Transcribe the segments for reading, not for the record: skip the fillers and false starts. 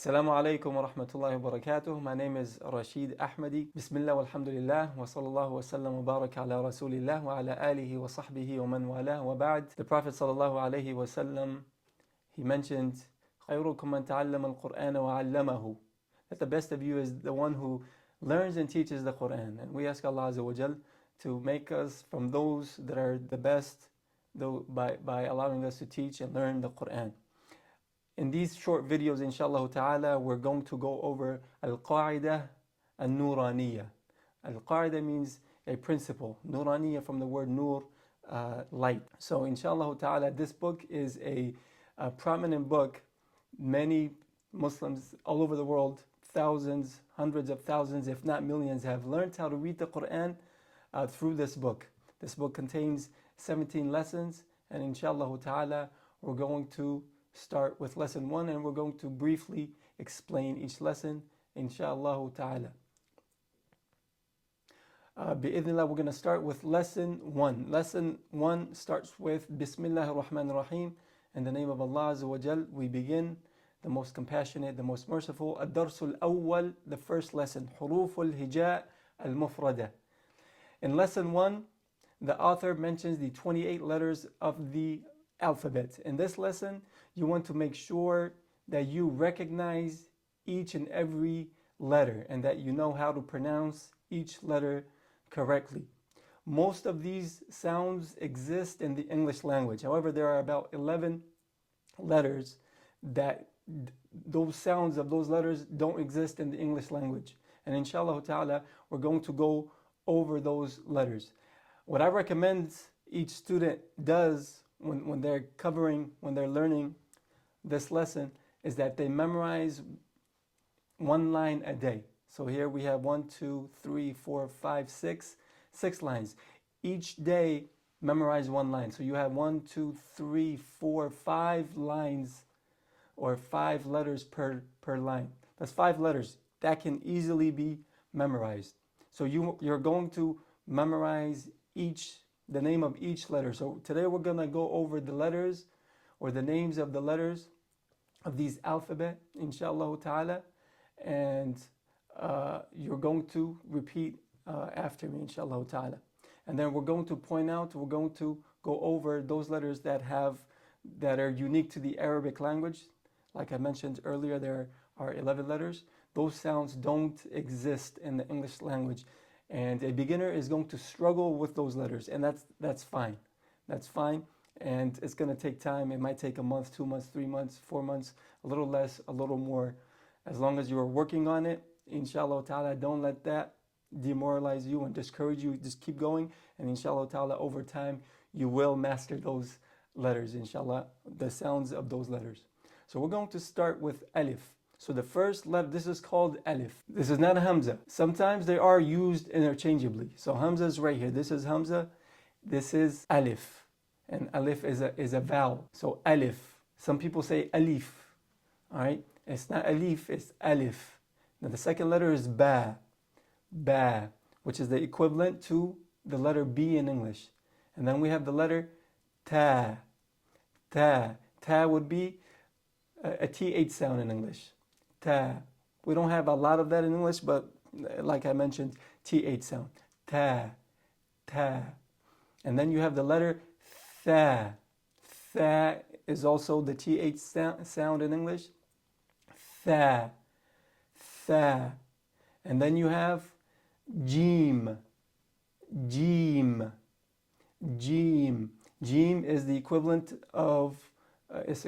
Assalamu alaikum wa rahmatullahi wa barakatuh. My name is Rashid Ahmadi. Bismillah walhamdulillah wa sallallahu wa sallam wa baraka ala rasulillah wa ala alihi wa sahbihi wa man wala wa ba'd. The Prophet sallallahu alayhi wa sallam, he mentioned, خيركم من تعلم القرآن وعلمه. That the best of you is the one who learns and teaches the Quran. And we ask Allah Azza wa Jal to make us from those that are the best by allowing us to teach and learn the Quran. In these short videos, inshallah ta'ala, we're going to go over Al-Qaida and Nouraniyah. Al-Qaida means a principle. Nouraniyah from the word nur, light. So inshallah ta'ala, this book is a prominent book. Many Muslims all over the world, thousands, hundreds of thousands, if not millions, have learned how to read the Quran through this book. This book contains 17 lessons, and inshallah ta'ala, we're going to start with lesson 1, and we're going to briefly explain each lesson, inshallah ta'ala. Bi'idhnillah, we're going to start with lesson 1. Lesson 1 starts with Bismillah ar-Rahman ar-Rahim. In the name of Allah Azza wa Jal, we begin, the most compassionate, the most merciful. Ad-Darsul Awwal, the first lesson, Huruful Hija al-Mufrada. In lesson 1, the author mentions the 28 letters of the alphabet. In this lesson, you want to make sure that you recognize each and every letter and that you know how to pronounce each letter correctly. Most of these sounds exist in the English language. However, there are about 11 letters that those sounds of those letters don't exist in the English language. And inshallah ta'ala, we're going to go over those letters. What I recommend each student does when they're learning this lesson is that they memorize one line a day. So here we have 1, 2, 3, 4, 5, 6 lines. Each day memorize one line. So you have 1, 2, 3, 4, 5 lines, or 5 letters per line. That's 5 letters. That can easily be memorized. So you're going to memorize the name of each letter. So today we're going to go over the letters, or the names of the letters of these alphabet, inshallah ta'ala, and you're going to repeat after me, inshallah ta'ala. And then we're going to go over those letters that are unique to the Arabic language. Like I mentioned earlier, there are 11 letters. Those sounds don't exist in the English language. And a beginner is going to struggle with those letters, and that's fine. That's fine, and it's going to take time. It might take a month, 2 months, 3 months, 4 months, a little less, a little more. As long as you're working on it, inshallah ta'ala, don't let that demoralize you and discourage you. Just keep going, and inshallah ta'ala, over time, you will master those letters, inshallah, the sounds of those letters. So we're going to start with Alif. So the first letter, this is called Alif. This is not a Hamza. Sometimes they are used interchangeably. So Hamza is right here. This is Hamza. This is Alif. And Alif is a vowel. So Alif. Some people say Alif. All right? It's not Alif, it's Alif. Now the second letter is Ba. Ba, which is the equivalent to the letter B in English. And then we have the letter Ta. Ta. Ta would be a TH sound in English. Ta. We don't have a lot of that in English, but like I mentioned, TH sound. Ta. Ta. And then you have the letter Tha. Tha is also the TH sound in English. Tha. Tha. And then you have Jim. Jim. Jim. Jim is the equivalent of, is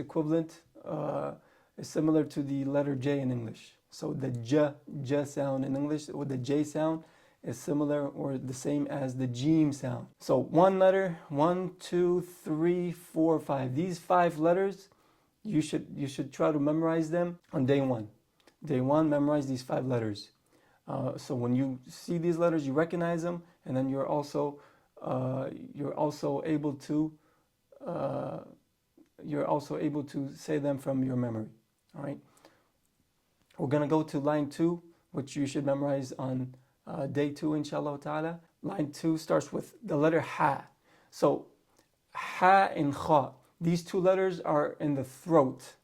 similar to the letter J in English. So the J sound in English, or the J sound, is similar or the same as the Jim sound. So one letter, 1, 2, 3, 4, 5. These 5 letters, you should try to memorize them on day 1. Day 1, memorize these 5 letters. So when you see these letters, you recognize them, and then you're also able to say them from your memory. All right. We're going to go to line 2, which you should memorize on day 2, inshallah ta'ala. Line 2 starts with the letter Ha. So Ha and Kha, these 2 letters are in the throat.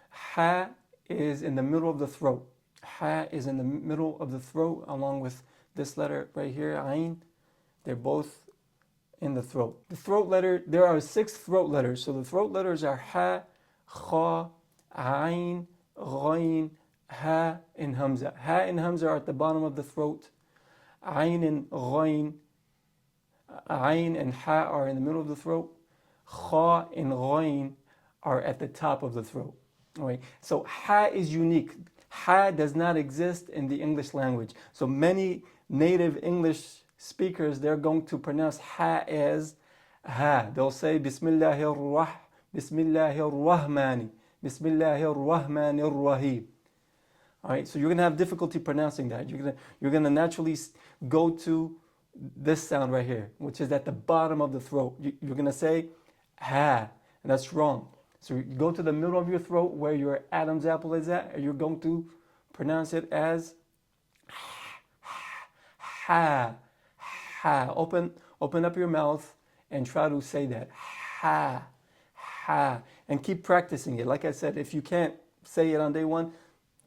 Ha is in the middle of the throat. Ha is in the middle of the throat along with this letter right here, ayn. They're both in the throat. The throat letter, there are 6 throat letters. So the throat letters are ha, kha, ayn, ghayn, ha, and hamza. Ha and hamza are at the bottom of the throat. Ayn and ghayn, ayn and ha are in the middle of the throat. Kha and ghayn are at the top of the throat. All right. So ha is unique. Ha does not exist in the English language. So many native English speakers, they're going to pronounce ha as ha. They'll say Bismillahir Rahmani, Bismillahir Rahmanir Rahim. All right, so you're going to have difficulty pronouncing that. You're going to naturally go to this sound right here, which is at the bottom of the throat. You're going to say ha, and that's wrong. So you go to the middle of your throat where your Adam's apple is at, and you're going to pronounce it as ha, ha. Open up your mouth and try to say that. Ha, ha. And keep practicing it. Like I said, if you can't say it on day 1,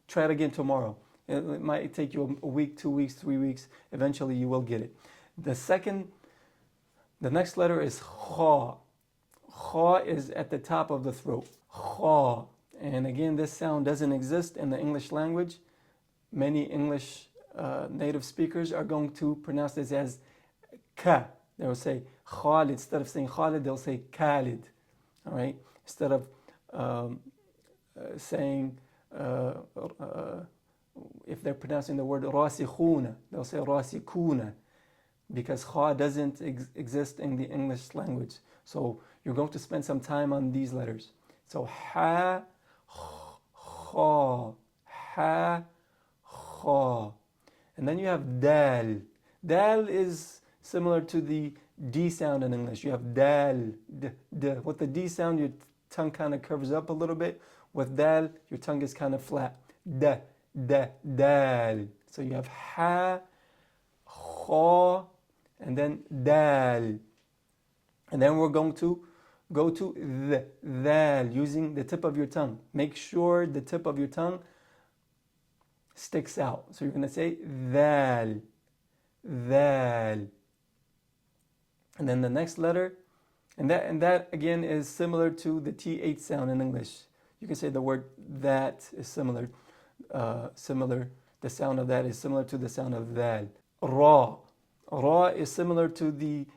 try it again tomorrow. It might take you a week, 2 weeks, 3 weeks. Eventually you will get it. The next letter is kha. Kha is at the top of the throat. Kha. And again, this sound doesn't exist in the English language. Many English native speakers are going to pronounce this as ka. They will say Khalid. Instead of saying Khalid, they'll say Khalid. All right? Instead of saying, if they're pronouncing the word rasikhuna, they'll say rasikuna, because kha doesn't exist in the English language. So you're going to spend some time on these letters. So ha, kha, ha, kha. And then you have dal. Dal is similar to the D sound in English. You have dal, d. With the D sound, your tongue kind of curves up a little bit. With dal, your tongue is kind of flat. Dal. So you have ha, kha, and then dal. And then we're going to go to dal using the tip of your tongue. Make sure the tip of your tongue sticks out. So you're going to say dal. And then the next letter, and that again is similar to the TH sound in English. You can say the word that is similar. The sound of that is similar to the sound of dal. Ra. Ra is similar to the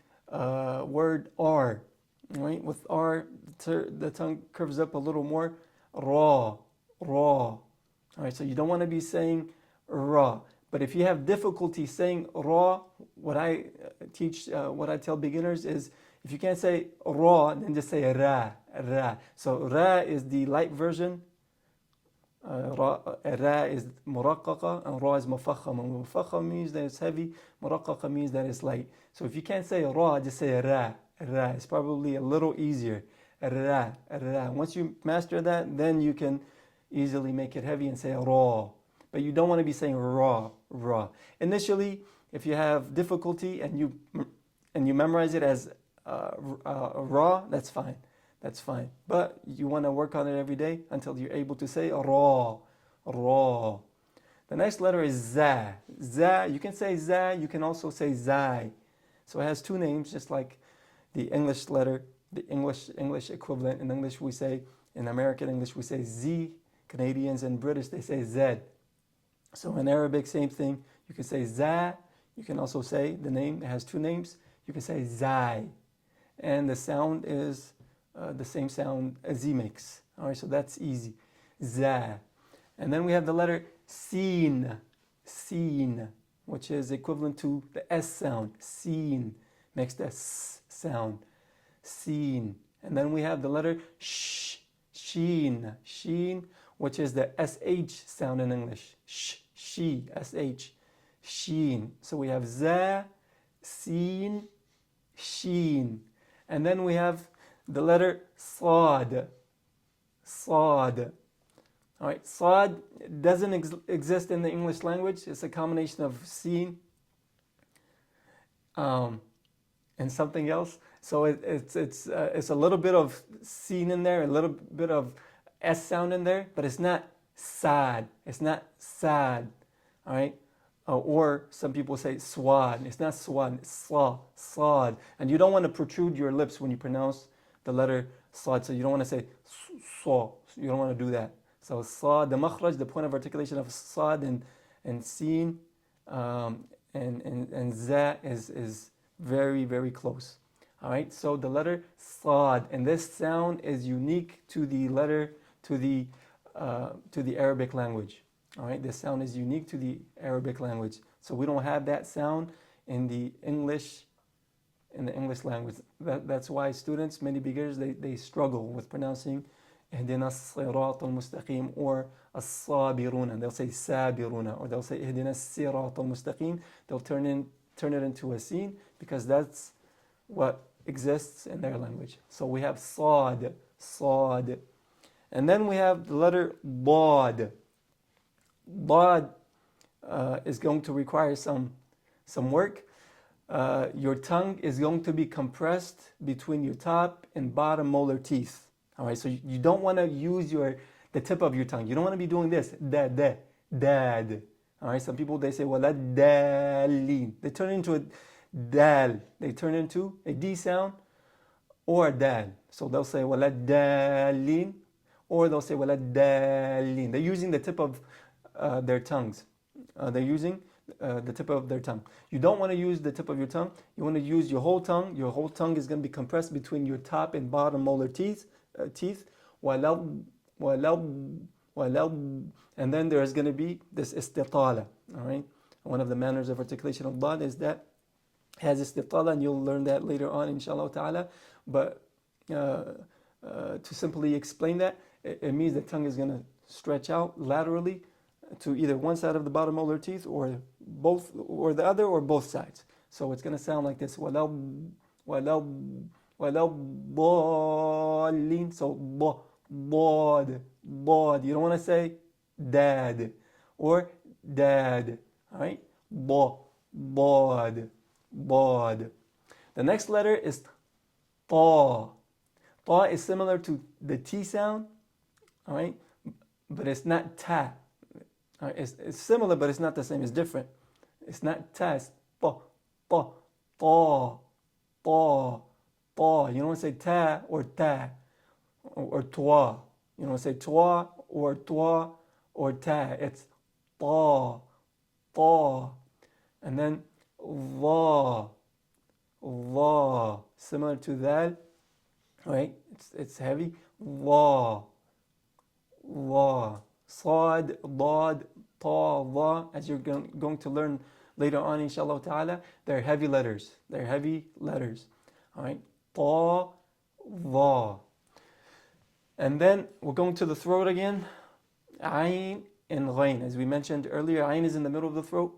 word R. Right? With R, the tongue curves up a little more. Ra. All right, so you don't want to be saying ra. But if you have difficulty saying ra, what I tell beginners is, if you can't say ra, then just say ra. So ra is the light version. Ra is muraqqaqa, and ra is mufakhama. Mufakhama means that it's heavy. Muraqqaqa means that it's light. So if you can't say ra, just say ra. It's probably a little easier. Ra. Once you master that, then you can easily make it heavy and say ra. But you don't want to be saying ra. Initially, if you have difficulty and you memorize it as ra, that's fine. But you want to work on it every day until you're able to say ra. The next letter is za. You can say za, you can also say zai. So it has 2 names, just like the English letter, the English equivalent. In English we say, in American English we say z. Canadians and British, they say z. So in Arabic, same thing. You can say za. You can also say the name. It has 2 names. You can say zai. And the sound is the same sound as z makes. All right, so that's easy. Za. And then we have the letter sin, which is equivalent to the S sound. Sin makes the S sound. Sin. And then we have the letter sheen, which is the SH sound in English. She, SH, sheen. So we have za, sin, sheen. And then we have the letter sad. All right, sad doesn't exist in the English language. It's a combination of sin and something else. So it's a little bit of sin in there, a little bit of S sound in there, but it's not sad. It's not sad. All right. Or some people say swad. It's not swad. It's sad. And you don't want to protrude your lips when you pronounce the letter sad. So you don't want to say so. You don't want to do that. So sad, the makhraj, the point of articulation of sad and sin and za is very, very close. All right. So the letter sad, and this sound is unique to the letter to the Arabic language. All right, this sound is unique to the Arabic language. So we don't have that sound in the English language. That's why students, many beginners, they struggle with pronouncing ihdina as-sirat al-mustaqim or as-sabiruna. They'll say sabiruna, or they'll say ihdina as-sirat al-mustaqim. They'll turn it into a sin because that's what exists in their language. So we have sad. And then we have the letter dad. Dad is going to require some work. Your tongue is going to be compressed between your top and bottom molar teeth. All right, so you don't want to use the tip of your tongue. You don't want to be doing this, dad. All right, some people, they say, wala dalin. They turn into a dal. They turn into a D sound or a dal. So they'll say, wala dalin, or they'll say, wala dalin. They're using the tip of their tongues. They're using the tip of their tongue. You don't want to use the tip of your tongue. You want to use your whole tongue. Your whole tongue is going to be compressed between your top and bottom molar teeth. Walau. And then there is going to be this istitala. All right. One of the manners of articulation of dad is that it has istitala, and you'll learn that later on, inshallah ta'ala. But to simply explain that, it means the tongue is going to stretch out laterally to either one side of the bottom molar teeth or both, or the other, or both sides. So it's going to sound like this. Walau dallin. So bod. You don't want to say dad or dad. All right. Bod. The next letter is ta. Ta is similar to the T sound. All right, but it's not ta. It's similar, but it's not the same. It's different. It's not ta. It's ta. You don't want to say ta or toi. You don't say toi or ta. It's ta. And then va. Similar to that. Right? It's heavy. Va. Sad, dad, ta, va. As you're going to learn later on, inshallah ta'ala, they're heavy letters. All right. Ta, va. And then we're going to the throat again. Ayn and ghayn. As we mentioned earlier, ayn is in the middle of the throat.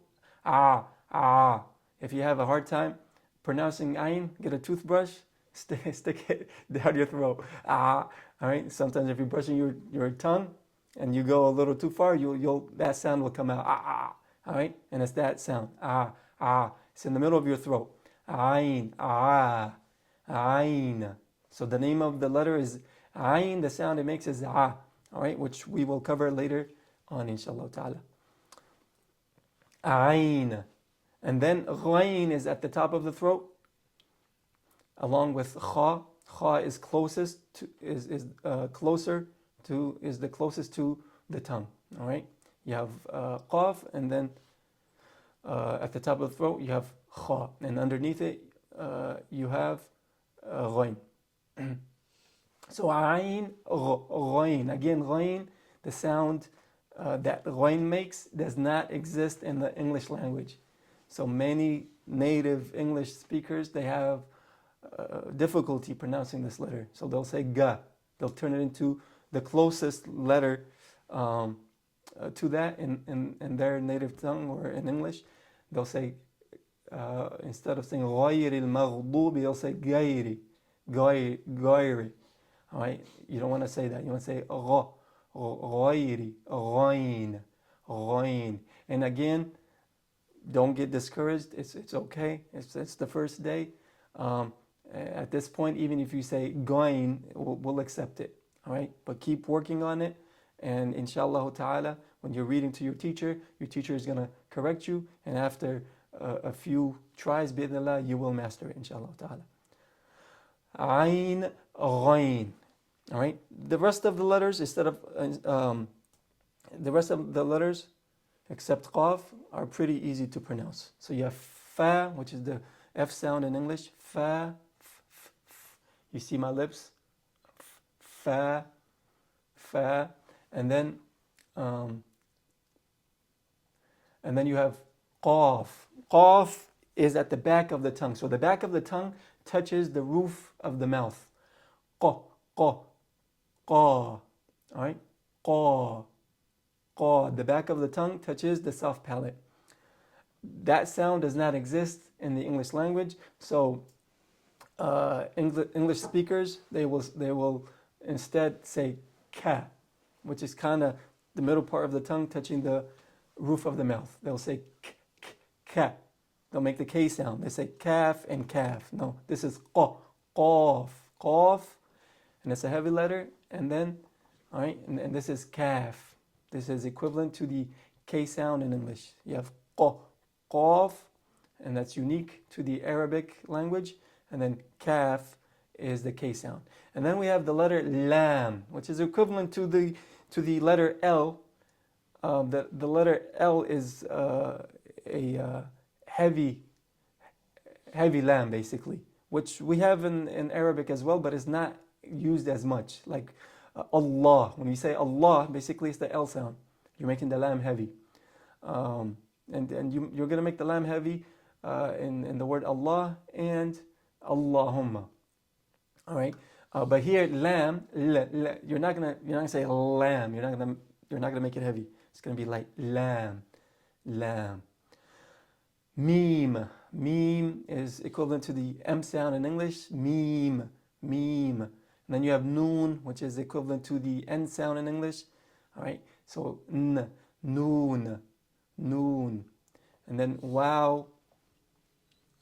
If you have a hard time pronouncing ayn, get a toothbrush, stick it down your throat. All right. Sometimes if you're brushing your tongue and you go a little too far, that sound will come out. All right. And it's that sound. It's in the middle of your throat. Ayn. Ayn. So the name of the letter is ayn. The sound it makes is all right, which we will cover later on, inshallah ta'ala. Ayn. And then ghayn is at the top of the throat, along with kha. Kha is closest to the closest to the tongue. All right. You have qaf, and then at the top of the throat you have kha, and underneath it you have ghayn. So ayn, ghayn. Again, ghayn, the sound that ghayn makes does not exist in the English language. So many native English speakers, they have difficulty pronouncing this letter. So they'll say ga. They'll turn it into the closest letter to that in their native tongue or in English. They'll say, instead of saying غَيْرِ الْمَغْضُوبِ, they'll say غَيْرِ. All right? You don't want to say that. You want to say غَيْرِ, غَيْن. And again, don't get discouraged. It's okay. It's the first day. At this point, even if you say going, we'll accept it. All right, but keep working on it, And inshallah ta'ala, when you're reading to your teacher is going to correct you, and after a few tries, bi'idhnillah, you will master it, inshallah ta'ala. Ayn, ghayn. All right. The rest of the letters, except qaf, are pretty easy to pronounce. So you have fa, which is the F sound in English. Fa, you see my lips. Fa, fa, and then you have qaf. Qaf is at the back of the tongue. So the back of the tongue touches the roof of the mouth. Qa, qa, qa. All right? Qa, qa. The back of the tongue touches the soft palate. That sound does not exist in the English language. So English speakers, they will instead say ka, which is kind of the middle part of the tongue touching the roof of the mouth. They'll say ka. They'll make the K sound. They say kaf and kaf. No, this is qa, qaf, qaf, and it's a heavy letter. And then, all right, and this is kaf. This is equivalent to the K sound in English. You have qa, qaf, and that's unique to the Arabic language. And then kaf is the K sound. And then we have the letter lam, which is equivalent to the letter L. The letter L is a heavy lam, basically, which we have in Arabic as well, but it's not used as much. Like Allah, when we say Allah, basically it's the L sound. You're making the lam heavy, and you're going to make the lam heavy in the word Allah and Allahumma. All right, but here lam, you're not gonna say lamb. You're not gonna make it heavy. It's gonna be like lam, lam. Meme. Meme is equivalent to the M sound in English. Meme, meme. And then you have noon, which is equivalent to the N sound in English. All right, so n, noon, noon. And then wow.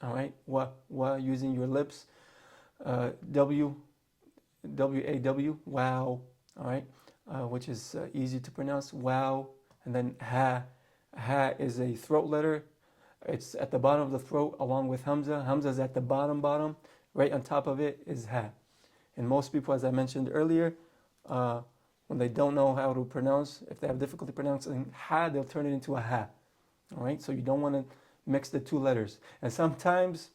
All right, wa using your lips. W, W-A-W, wow. All right, which is easy to pronounce. Wow. And then ha. Ha is a throat letter. It's at the bottom of the throat along with Hamza. Hamza is at the bottom. Right on top of it is ha. And most people, as I mentioned earlier, when they don't know how to pronounce, if they have difficulty pronouncing ha, they'll turn it into a ha. All right, so you don't want to mix the two letters. And sometimes,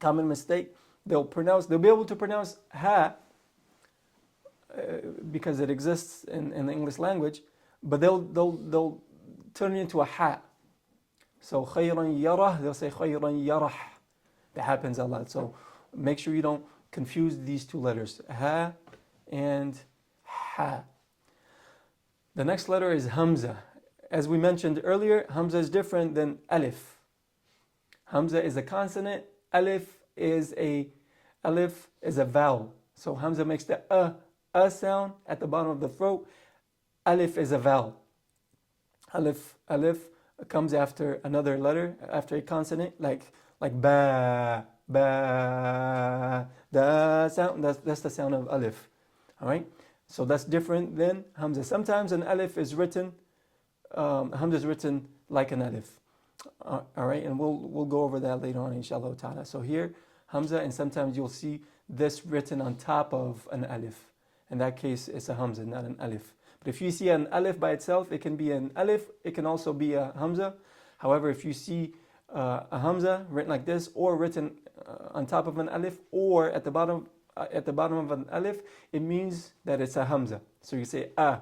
common mistake, they'll be able to pronounce ha because it exists in the English language, but they'll turn it into a ha. So khayran yarah, they'll say khayran yarah. That happens a lot. So make sure you don't confuse these two letters, ha and ha. The next letter is Hamza. As we mentioned earlier, Hamza is different than Alif. Hamza is a consonant. Alif is a vowel. So Hamza makes the a sound at the bottom of the throat. Alif is a vowel. Alif comes after another letter, after a consonant, like ba, da sound. That's the sound of alif. All right. So that's different than Hamza. Sometimes an alif is written, Hamza is written like an alif. All right, and we'll go over that later on, inshallah ta'ala. So here, Hamza, and sometimes you'll see this written on top of an alif. In that case, it's a Hamza, not an alif. But if you see an alif by itself, it can be an alif, it can also be a Hamza. However, if you see a Hamza written like this, or written on top of an alif, or at the bottom of an alif, it means that it's a Hamza. So you say a,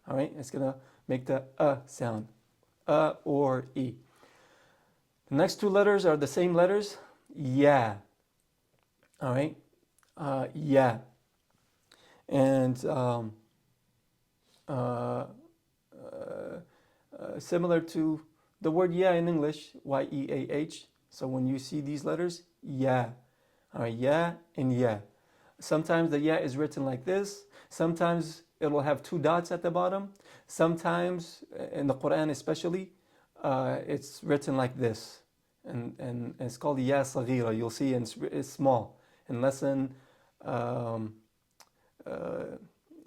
all right? It's gonna make the sound, or e. The next two letters are the same letters, ya. All right, ya. And similar to the word yeah in English, Y-E-A-H. So when you see these letters, ya. All right, ya and ya. Sometimes the ya is written like this. Sometimes it will have two dots at the bottom. Sometimes, in the Quran especially, it's written like this. And it's called ya saghira. You'll see it's small. In lesson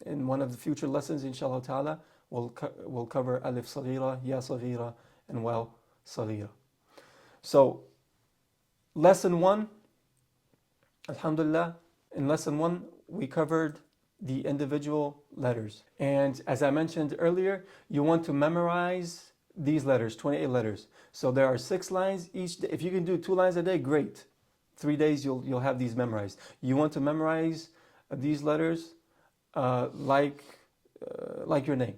in one of the future lessons, inshallah ta'ala, we'll cover alif saghira, ya saghira, and waw saghira. So, lesson 1, alhamdulillah, in lesson 1, we covered the individual letters. And as I mentioned earlier, you want to memorize these letters, 28 letters. So there are 6 lines each day. If you can do 2 lines a day, great. 3 days you'll have these memorized. You want to memorize these letters like your name.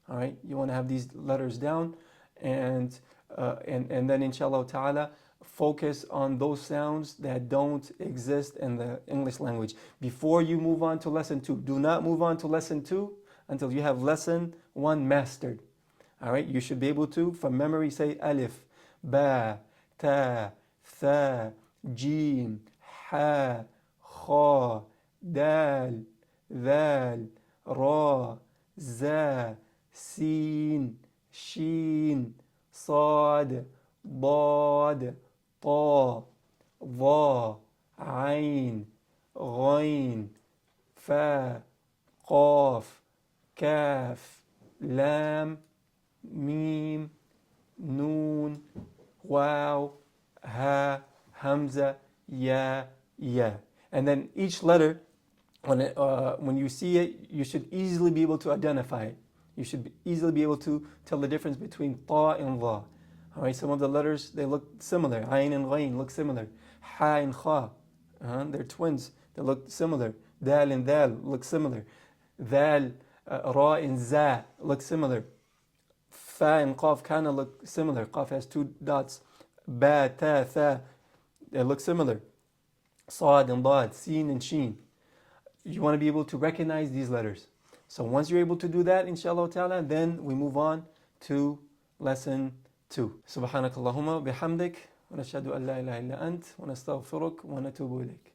All right, you want to have these letters down, and then inshallah ta'ala focus on those sounds that don't exist in the English language. Before you move on to lesson 2, do not move on to lesson 2 until you have lesson 1 mastered. All right, you should be able to, from memory, say alif, ba, ta, tha, jim, ha, kha, dal, ذال, را, زا, سين, شين, صاد, ضاد, طا, ظا, عين, غين, فا, قاف, كاف, لام, ميم, نون, واو, ha, hamza, ya, ya. And then each letter, when you see it, you should easily be able to identify it. You should easily be able to tell the difference between ta and dha. All right, some of the letters, they look similar. Ayn and ghayn look similar. Ha and kha, they're twins. They look similar. Dal and dal look similar. Dal, ra and za look similar. Fa and qaf kind of look similar. Qaf has 2 dots. Ba, ta, tha, they look similar. Sad and dad, sin and sheen. You want to be able to recognize these letters. So once you're able to do that, inshallah ta'ala, then we move on to lesson 2. Subhanakallahumma bihamdik, wa nashhadu an la ilaha illa ant, wa nastaghfiruk, wa natubu ilayk.